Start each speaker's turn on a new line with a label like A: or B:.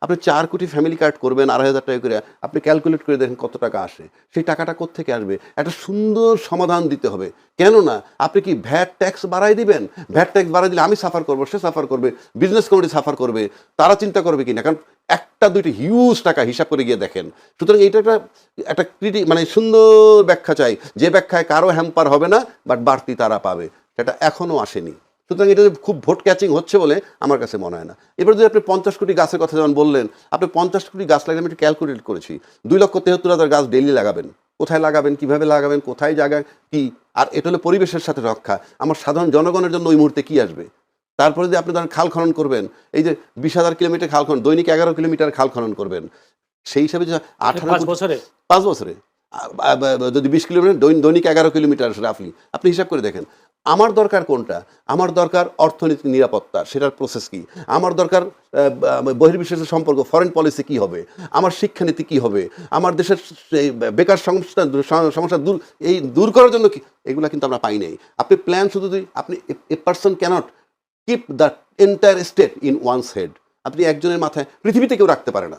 A: আপনি 4 কোটি family card করবেন 2,500 টাকা করে, আপনি ক্যালকুলেট করে দেখেন কত টাকা আসে। সেই টাকাটা কোত্থেকে আসবে? একটা সুন্দর সমাধান দিতে হবে। কেননা আপনি কি ভ্যাট ট্যাক্স বাড়ায় দিবেন? ভ্যাট ট্যাক্স বাড়ায় দিলে আমি সাফার করব, সে সাফার করবে, বিজনেস কমিউনিটি সাফার করবে, তারা চিন্তা করবে কিনা? কারণ একটা দুইটা হিউজ টাকা হিসাব করে গিয়ে দেখেন। সুতরাং এইটা একটা মানে সুন্দর ব্যাখ্যা চাই, যে ব্যাখ্যায় কারো হ্যাম্পার হবে না, বাট বাড়তি তারা পাবে। সেটা এখনও আসেনি। সুতরাং এটা খুব ভোট ক্যাচিং হচ্ছে বলে আমার কাছে মনে হয় না। এবার যদি আপনি 50 কোটি গাছের কথা যেমন বললেন, আপনি 50 কোটি গাছ লাগাবেন, আমি একটু ক্যালকুলেট করেছি, 2,73,000 গাছ ডেইলি লাগাবেন। কোথায় লাগাবেন, কিভাবে লাগাবেন, কোথায় জায়গা কি, আর এটা হলো পরিবেশের সাথে রক্ষা। আমার সাধারণ জনগণের জন্য ওই মুহূর্তে কি আসবে? তারপরে যদি আপনি ধরেন খাল খনন করবেন, এই যে 20,000 কিলোমিটার খাল খনন, দৈনিক 11 কিলোমিটার খাল খনন করবেন, সেই হিসাবে যে 18
B: 5 বছরে
A: 5 বছরে যদি 20 কিলোমিটার, দৈনিক 11 কিলোমিটার রাফলি আপনি হিসাব করে দেখেন। আমার দরকার কোনটা? আমার দরকার অর্থনৈতিক নিরাপত্তা, সেটার প্রসেস কি? আমার দরকার বহির্বিশ্বের সম্পর্ক, ফরেন পলিসি কি হবে? আমার শিক্ষানীতি কি হবে? আমার দেশের এই বেকার সমস্যা দূর করার জন্য কি? এগুলা কিন্তু আমরা পাই নাই। আপনি প্ল্যান শুধু আপনি a person cannot keep the entire state in one's head. আপনি একজনের মাথায়, পৃথিবীতে কেউ রাখতে পারে না।